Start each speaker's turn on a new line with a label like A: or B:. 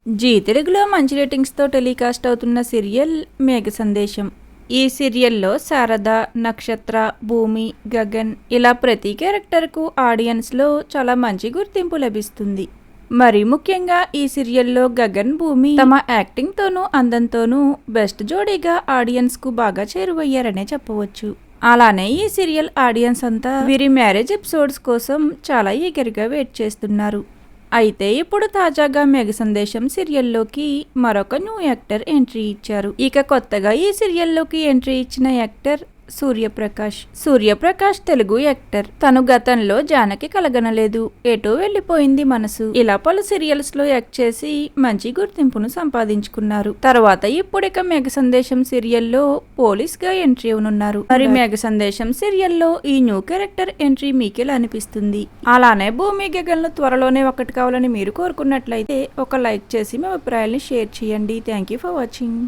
A: G తెలుగులో మంచి రేటింగ్స్తో telecast అవుతున్న సీరియల్ మేఘ సందేశం. ఈ సీరియల్లో శారద, నక్షత్ర, భూమి, గగన్ ఇలా ప్రతి క్యారెక్టర్కు ఆడియన్స్లో చాలా మంచి గుర్తింపు లభిస్తుంది. మరి ముఖ్యంగా ఈ సీరియల్లో గగన్, భూమి తమ యాక్టింగ్తోనూ అందంతోనూ బెస్ట్ జోడీగా ఆడియన్స్కు బాగా చేరువయ్యారనే చెప్పవచ్చు. అలానే ఈ సీరియల్ ఆడియన్స్ అంతా వీరి మ్యారేజ్ ఎపిసోడ్స్ కోసం చాలా ఈగర్గా వెయిట్ చేస్తున్నారు. అయితే ఇప్పుడు తాజాగా మేఘ సందేశం సీరియల్లోకి మరొక న్యూ యాక్టర్ ఎంట్రీ ఇచ్చారు. ఇక కొత్తగా ఈ సీరియల్లోకి ఎంట్రీ ఇచ్చిన యాక్టర్ సూర్యప్రకాష్ తెలుగు యాక్టర్. తను గతంలో జానకి కలగనలేదు, ఎటో వెళ్లిపోయింది మనసు ఇలా పలు సీరియల్స్ లో యాక్ట్ చేసి మంచి గుర్తింపును సంపాదించుకున్నారు. తర్వాత ఇప్పుడిక మేఘ సందేశం సీరియల్లో పోలీస్ గా ఎంట్రీ అవనున్నారు. మరి మేఘ సందేశం సీరియల్లో ఈ న్యూ క్యారెక్టర్ ఎంట్రీ మీకెలా అనిపిస్తుంది? అలానే భూమి గగన్లు త్వరలోనే ఒకటి కావాలని మీరు కోరుకున్నట్లయితే ఒక లైక్ చేసి మీ అభిప్రాయాన్ని షేర్ చేయండి. Thank you for watching.